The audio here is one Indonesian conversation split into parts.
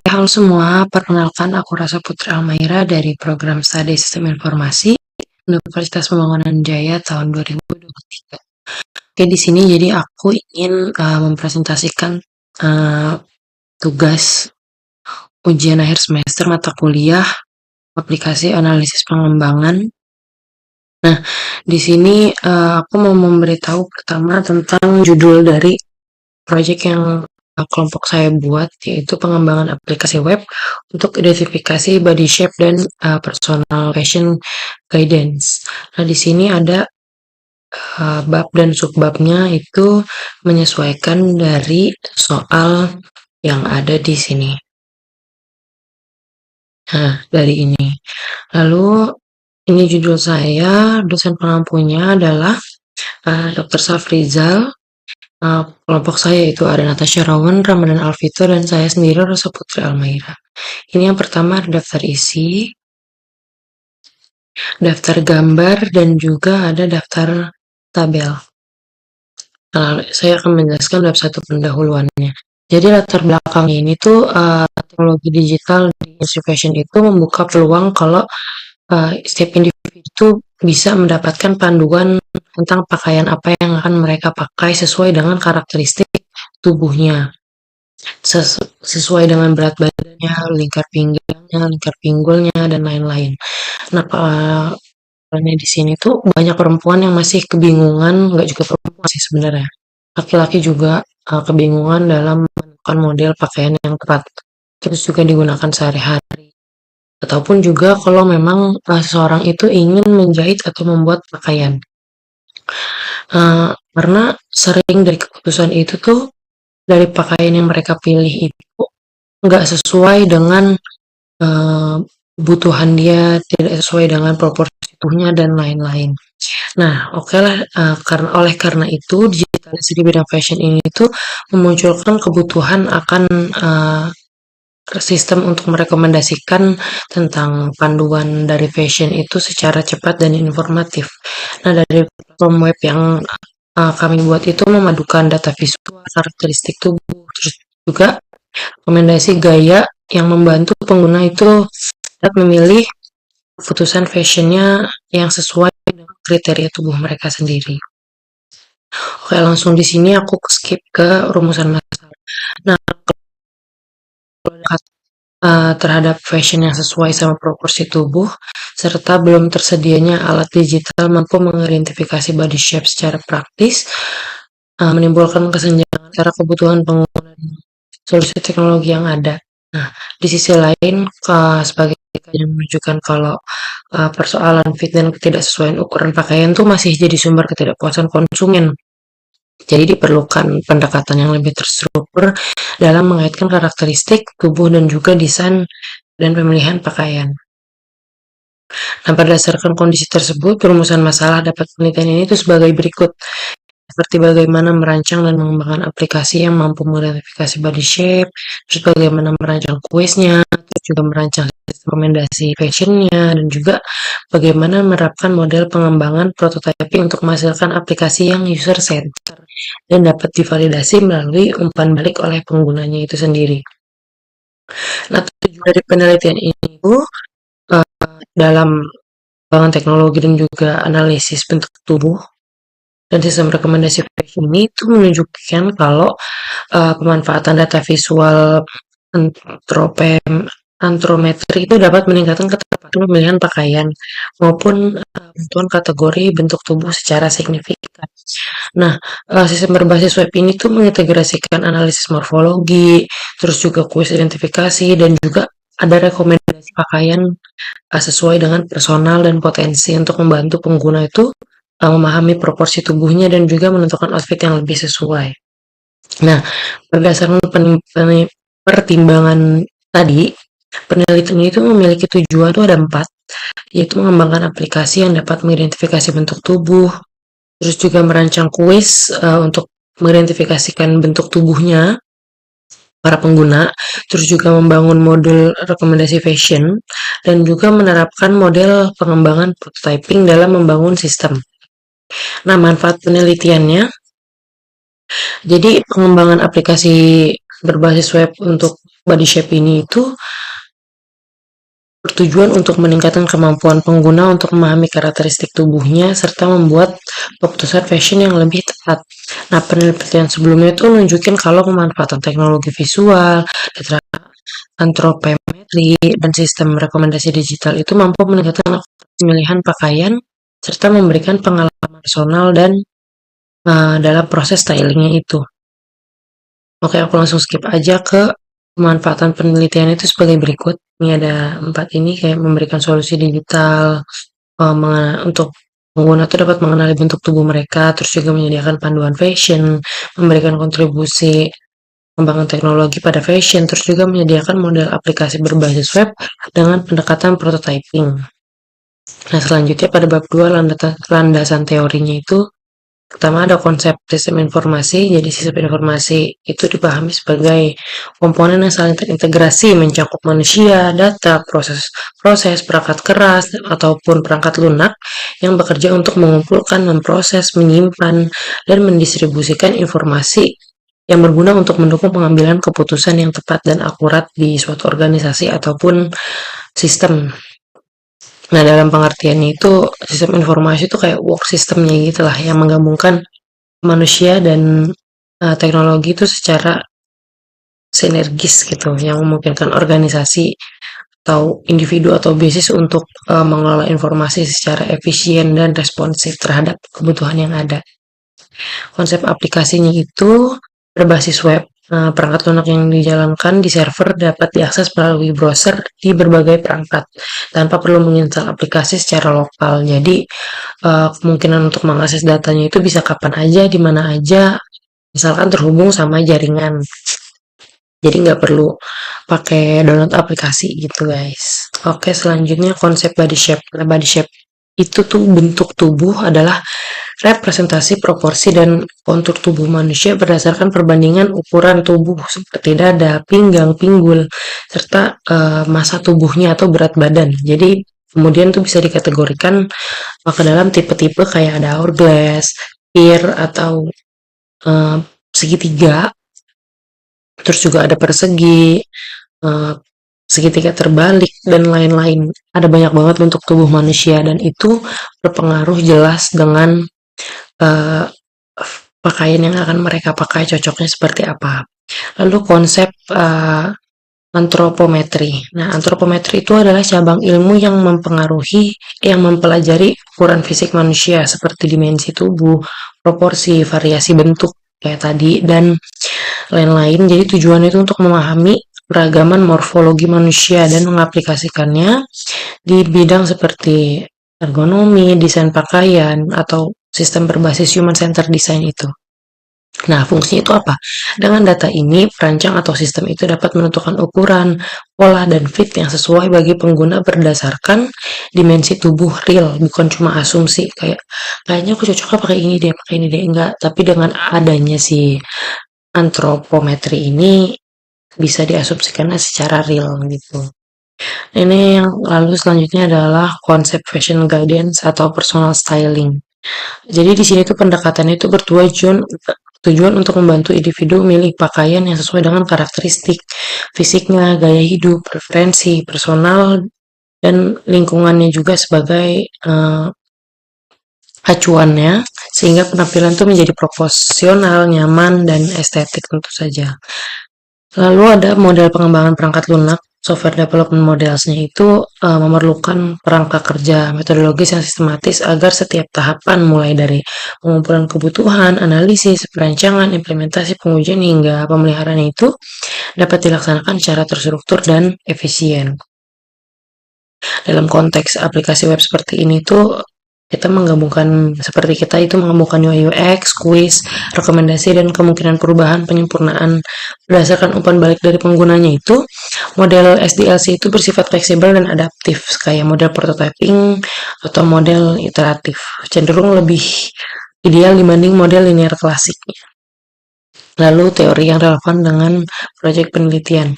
Halo semua, perkenalkan aku Rasa Putri Almaira dari program Studi Sistem Informasi Universitas Pembangunan Jaya tahun 2023. Oke, di sini jadi aku ingin mempresentasikan uh, tugas ujian akhir semester mata kuliah aplikasi analisis pengembangan. Nah, di sini aku mau memberitahu pertama tentang judul dari proyek yang kelompok saya buat, yaitu pengembangan aplikasi web untuk identifikasi body shape dan personal fashion guidance. Nah, di sini ada bab dan subbabnya itu menyesuaikan dari soal yang ada di sini. Nah, dari ini. Lalu, ini judul saya, dosen pengampunya adalah Dr. Safrizal. Kelompok saya itu ada Natasha Rawan, Ramadan Alvito, dan saya sendiri Rosa Putri Almaira. Ini yang pertama ada daftar isi, daftar gambar, dan juga ada daftar tabel. Saya akan menjelaskan dalam satu pendahuluannya. Jadi latar belakangnya ini tuh teknologi digital di industri fashion itu membuka peluang kalau setiap individu itu bisa mendapatkan panduan tentang pakaian apa yang akan mereka pakai sesuai dengan karakteristik tubuhnya, sesuai dengan berat badannya, lingkar pinggangnya, lingkar pinggulnya, dan lain-lain. Nah, soalnya di sini tuh banyak perempuan yang masih kebingungan, nggak juga perempuan sih sebenarnya. Laki-laki juga kebingungan dalam menentukan model pakaian yang tepat. Terus juga digunakan sehari-hari. Ataupun juga kalau memang seseorang itu ingin menjahit atau membuat pakaian. Karena sering dari keputusan itu tuh, dari pakaian yang mereka pilih itu nggak sesuai dengan kebutuhan dia, tidak sesuai dengan proporsi tubuhnya dan lain-lain. Nah, oke lah, karena itu digitalisasi di bidang fashion ini tuh memunculkan kebutuhan akan sistem untuk merekomendasikan tentang panduan dari fashion itu secara cepat dan informatif. Nah, dari platform web yang kami buat itu memadukan data visual, karakteristik tubuh, terus juga rekomendasi gaya yang membantu pengguna itu dapat memilih keputusan fashionnya yang sesuai dengan kriteria tubuh mereka sendiri. Oke, langsung di sini aku skip ke rumusan masalah. Nah, terhadap fashion yang sesuai sama proporsi tubuh, serta belum tersedianya alat digital mampu mengidentifikasi body shape secara praktis, menimbulkan kesenjangan antara kebutuhan pengguna dan solusi teknologi yang ada. Nah, di sisi lain, sebagai yang menunjukkan kalau persoalan fit dan ketidaksesuaian ukuran pakaian tuh masih jadi sumber ketidakpuasan konsumen. Jadi diperlukan pendekatan yang lebih terstruktur dalam mengaitkan karakteristik tubuh dan juga desain dan pemilihan pakaian. Nah, berdasarkan kondisi tersebut, perumusan masalah dapat penelitian ini itu sebagai berikut. Seperti bagaimana merancang dan mengembangkan aplikasi yang mampu mengidentifikasi body shape, terus bagaimana merancang kuisnya, terus juga merancang rekomendasi fashionnya, dan juga bagaimana menerapkan model pengembangan prototyping untuk menghasilkan aplikasi yang user center dan dapat divalidasi melalui umpan balik oleh penggunanya itu sendiri. Nah, tujuan dari penelitian ini dalam pengembangan teknologi dan juga analisis bentuk tubuh dan sistem rekomendasi fashion ini itu menunjukkan kalau pemanfaatan data visual antrometri itu dapat meningkatkan ketepatan pemilihan pakaian maupun bantuan kategori bentuk tubuh secara signifikan. Nah, sistem berbasis web ini tuh mengintegrasikan analisis morfologi, terus juga kuis identifikasi, dan juga ada rekomendasi pakaian sesuai dengan personal dan potensi untuk membantu pengguna itu memahami proporsi tubuhnya dan juga menentukan outfit yang lebih sesuai. Nah, berdasarkan pertimbangan tadi, penelitian itu memiliki tujuan itu ada 4, yaitu mengembangkan aplikasi yang dapat mengidentifikasi bentuk tubuh, terus juga merancang kuis untuk mengidentifikasikan bentuk tubuhnya para pengguna, terus juga membangun modul rekomendasi fashion, dan juga menerapkan model pengembangan prototyping dalam membangun sistem. Nah, manfaat penelitiannya, jadi pengembangan aplikasi berbasis web untuk body shape ini itu bertujuan untuk meningkatkan kemampuan pengguna untuk memahami karakteristik tubuhnya serta membuat keputusan fashion yang lebih tepat. Nah, penelitian sebelumnya itu nunjukin kalau pemanfaatan teknologi visual, data antropometri, dan sistem rekomendasi digital itu mampu meningkatkan pemilihan pakaian serta memberikan pengalaman personal dan dalam proses stylingnya itu. Oke, aku langsung skip aja ke pemanfaatan penelitian itu sebagai berikut. Ini ada 4 ini kayak memberikan solusi digital untuk pengguna itu dapat mengenali bentuk tubuh mereka, terus juga menyediakan panduan fashion, memberikan kontribusi pengembangan teknologi pada fashion, terus juga menyediakan model aplikasi berbasis web dengan pendekatan prototyping. Nah, selanjutnya pada bab 2 landasan teorinya itu pertama ada konsep sistem informasi. Jadi sistem informasi itu dipahami sebagai komponen yang saling terintegrasi mencakup manusia, data, proses, perangkat keras, ataupun perangkat lunak yang bekerja untuk mengumpulkan, memproses, menyimpan, dan mendistribusikan informasi yang berguna untuk mendukung pengambilan keputusan yang tepat dan akurat di suatu organisasi ataupun sistem. Nah, dalam pengertiannya itu sistem informasi itu kayak work systemnya gitu lah yang menggabungkan manusia dan teknologi itu secara sinergis gitu yang memungkinkan organisasi atau individu atau bisnis untuk mengelola informasi secara efisien dan responsif terhadap kebutuhan yang ada. Konsep aplikasinya itu berbasis web. Perangkat lunak yang dijalankan di server dapat diakses melalui browser di berbagai perangkat tanpa perlu menginstal aplikasi secara lokal. Jadi kemungkinan untuk mengakses datanya itu bisa kapan aja, di mana aja, misalkan terhubung sama jaringan. Jadi nggak perlu pakai download aplikasi gitu guys. Oke, selanjutnya konsep body shape. Nah, body shape itu tuh bentuk tubuh adalah representasi proporsi dan kontur tubuh manusia berdasarkan perbandingan ukuran tubuh seperti dada, pinggang, pinggul, serta massa tubuhnya atau berat badan. Jadi kemudian tuh bisa dikategorikan ke dalam tipe-tipe kayak ada hourglass, pear atau segitiga, terus juga ada persegi, segitiga terbalik, dan lain-lain. Ada banyak banget bentuk tubuh manusia dan itu berpengaruh jelas dengan pakaian yang akan mereka pakai cocoknya seperti apa. Lalu konsep antropometri. Nah, antropometri itu adalah cabang ilmu yang mempelajari ukuran fisik manusia seperti dimensi tubuh, proporsi, variasi bentuk kayak tadi, dan lain-lain. Jadi tujuannya itu untuk memahami keragaman morfologi manusia dan mengaplikasikannya di bidang seperti ergonomi, desain pakaian, atau sistem berbasis human center design itu. Nah, fungsinya itu apa? Dengan data ini, perancang atau sistem itu dapat menentukan ukuran, pola, dan fit yang sesuai bagi pengguna berdasarkan dimensi tubuh real, bukan cuma asumsi kayaknya aku cocoknya pakai ini deh, enggak. Tapi dengan adanya si antropometri ini bisa diasumsikannya secara real gitu. Ini yang lalu selanjutnya adalah konsep fashion guidance atau personal styling. Jadi di sini tuh pendekatannya itu bertujuan untuk membantu individu memilih pakaian yang sesuai dengan karakteristik fisiknya, gaya hidup, preferensi personal, dan lingkungannya juga sebagai acuannya sehingga penampilan itu menjadi proporsional, nyaman, dan estetik tentu saja. Lalu ada model pengembangan perangkat lunak. Software development modelsnya itu memerlukan kerangka kerja metodologis yang sistematis agar setiap tahapan mulai dari pengumpulan kebutuhan, analisis, perancangan, implementasi, pengujian hingga pemeliharaan itu dapat dilaksanakan secara terstruktur dan efisien. Dalam konteks aplikasi web seperti ini tuh kita menggabungkan UI UX, quiz, rekomendasi, dan kemungkinan perubahan penyempurnaan berdasarkan umpan balik dari penggunanya itu. Model SDLC itu bersifat fleksibel dan adaptif kayak model prototyping atau model iteratif, cenderung lebih ideal dibanding model linear klasiknya. Lalu teori yang relevan dengan proyek penelitian.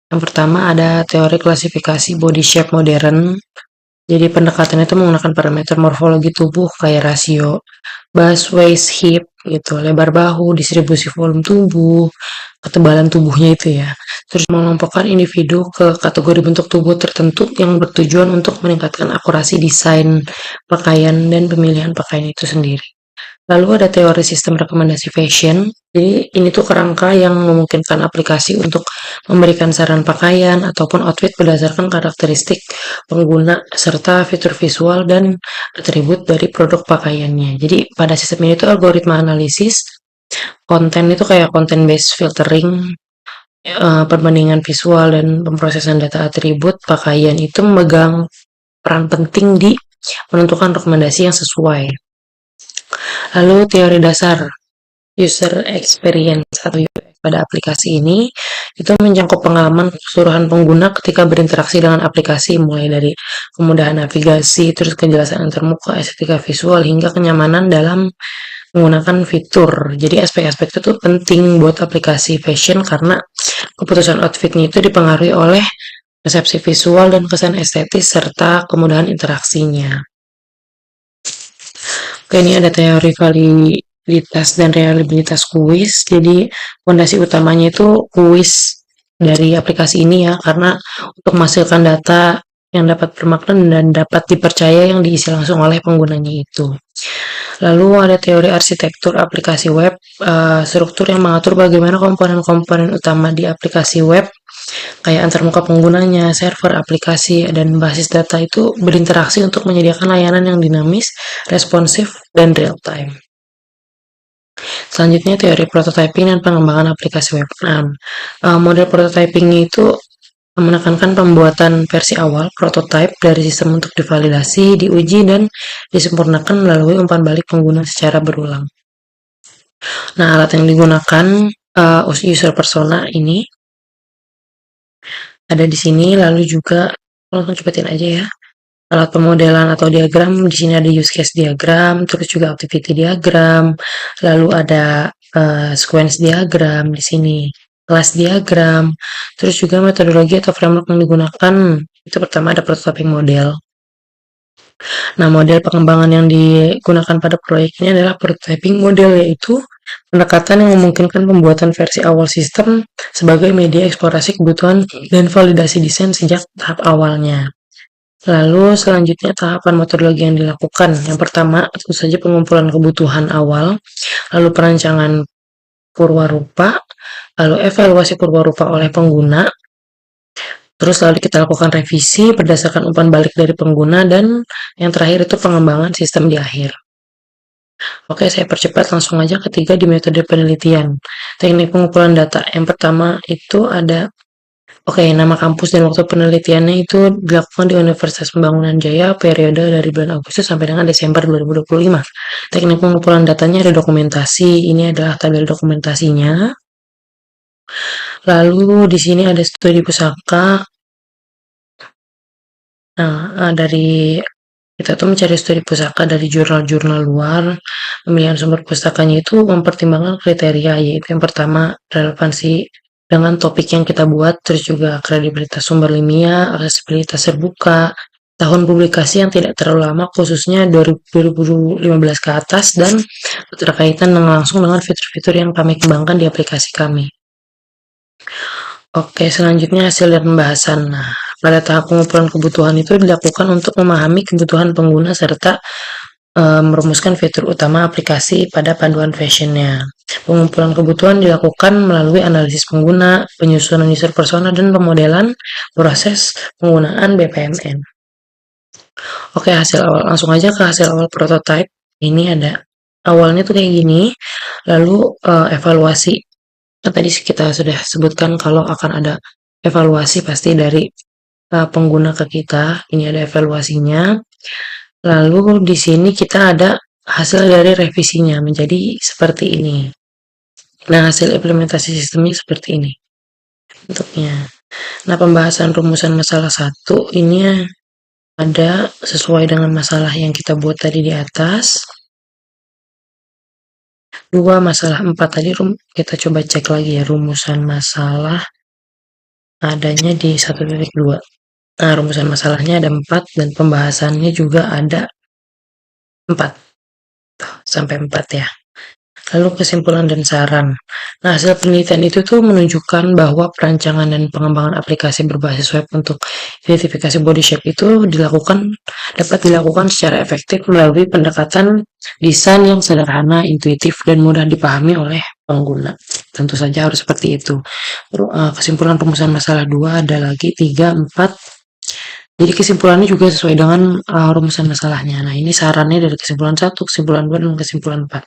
Yang pertama ada teori klasifikasi body shape modern. Jadi pendekatannya itu menggunakan parameter morfologi tubuh kayak rasio bust, waist, hip, gitu, lebar bahu, distribusi volume tubuh, ketebalan tubuhnya itu ya. Terus mengelompokkan individu ke kategori bentuk tubuh tertentu yang bertujuan untuk meningkatkan akurasi desain pakaian dan pemilihan pakaian itu sendiri. Lalu ada teori sistem rekomendasi fashion. Jadi ini tuh kerangka yang memungkinkan aplikasi untuk memberikan saran pakaian ataupun outfit berdasarkan karakteristik pengguna serta fitur visual dan atribut dari produk pakaiannya. Jadi pada sistem ini tuh algoritma analisis konten itu kayak konten based filtering, perbandingan visual dan pemrosesan data atribut pakaian itu memegang peran penting di menentukan rekomendasi yang sesuai. Lalu teori dasar user experience atau UX pada aplikasi ini itu mencakup pengalaman keseluruhan pengguna ketika berinteraksi dengan aplikasi, mulai dari kemudahan navigasi, terus kejelasan antarmuka, estetika visual, hingga kenyamanan dalam menggunakan fitur. Jadi aspek-aspek itu tuh penting buat aplikasi fashion karena keputusan outfitnya itu dipengaruhi oleh resepsi visual dan kesan estetis serta kemudahan interaksinya. Oke, ini ada teori validitas dan reliabilitas kuis. Jadi fondasi utamanya itu kuis dari aplikasi ini ya, karena untuk menghasilkan data yang dapat bermakna dan dapat dipercaya yang diisi langsung oleh penggunanya itu. Lalu ada teori arsitektur aplikasi web, struktur yang mengatur bagaimana komponen-komponen utama di aplikasi web kayak antarmuka penggunanya, server, aplikasi, dan basis data itu berinteraksi untuk menyediakan layanan yang dinamis, responsif, dan real time. Selanjutnya teori prototyping dan pengembangan aplikasi web. Nah, model prototyping itu menekankan pembuatan versi awal prototype dari sistem untuk divalidasi, diuji, dan disempurnakan melalui umpan balik pengguna secara berulang. Nah, alat yang digunakan user persona ini ada di sini, lalu juga langsung cepetin aja ya. Alat pemodelan atau diagram, di sini ada use case diagram, terus juga activity diagram, lalu ada sequence diagram di sini, class diagram, terus juga metodologi atau framework yang digunakan. Itu pertama ada prototyping model. Nah, model pengembangan yang digunakan pada proyek ini adalah prototyping model, yaitu pendekatan yang memungkinkan pembuatan versi awal sistem sebagai media eksplorasi kebutuhan dan validasi desain sejak tahap awalnya. Lalu selanjutnya tahapan metodologi yang dilakukan. Yang pertama, tentu saja pengumpulan kebutuhan awal, lalu perancangan purwarupa, lalu evaluasi purwarupa oleh pengguna, terus lalu kita lakukan revisi berdasarkan umpan balik dari pengguna, dan yang terakhir itu pengembangan sistem di akhir. Oke, saya percepat langsung aja ketiga di metode penelitian. Teknik pengumpulan data. Yang pertama itu ada nama kampus dan waktu penelitiannya itu dilakukan di Universitas Pembangunan Jaya periode dari bulan Agustus sampai dengan Desember 2025. Teknik pengumpulan datanya ada dokumentasi. Ini adalah tabel dokumentasinya. Lalu di sini ada studi pusaka. Nah, dari kita tuh mencari studi pusaka dari jurnal-jurnal luar. Pemilihan sumber pustakanya itu mempertimbangkan kriteria, yaitu yang pertama relevansi dengan topik yang kita buat, terus juga kredibilitas sumber ilmiah, aksesibilitas terbuka, tahun publikasi yang tidak terlalu lama, khususnya 2015 ke atas, dan keterkaitan langsung dengan fitur-fitur yang kami kembangkan di aplikasi kami. Oke, selanjutnya hasil dan pembahasan. Nah, pada tahap pengumpulan kebutuhan itu dilakukan untuk memahami kebutuhan pengguna serta merumuskan fitur utama aplikasi pada panduan fashionnya. Pengumpulan kebutuhan dilakukan melalui analisis pengguna, penyusunan user persona, dan pemodelan proses penggunaan BPMN. Oke, hasil awal. Langsung aja ke hasil awal prototype. Ini ada awalnya tuh kayak gini, lalu evaluasi. Kan tadi kita sudah sebutkan kalau akan ada evaluasi pasti dari pengguna ke kita. Ini ada evaluasinya. Lalu di sini kita ada hasil dari revisinya menjadi seperti ini. Nah, hasil implementasi sistemnya seperti ini bentuknya. Nah, pembahasan rumusan masalah 1 ini ada sesuai dengan masalah yang kita buat tadi di atas. 2 masalah 4 tadi kita coba cek lagi ya rumusan masalah adanya di 1.2. Nah, rumusan masalahnya ada 4 dan pembahasannya juga ada 4 sampai 4 ya. Lalu kesimpulan dan saran. Nah, hasil penelitian itu tuh menunjukkan bahwa perancangan dan pengembangan aplikasi berbasis web untuk identifikasi body shape itu dapat dilakukan secara efektif melalui pendekatan desain yang sederhana, intuitif, dan mudah dipahami oleh pengguna. Tentu saja harus seperti itu. Kesimpulan rumusan masalah 2 ada lagi 3, 4. Jadi kesimpulannya juga sesuai dengan rumusan masalahnya. Nah, ini sarannya dari kesimpulan 1, kesimpulan 2, dan kesimpulan 4.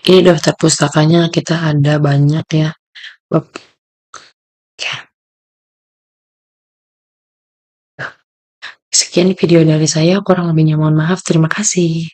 Ini daftar pustakanya kita ada banyak ya. Oke. Sekian video dari saya, kurang lebihnya mohon maaf. Terima kasih.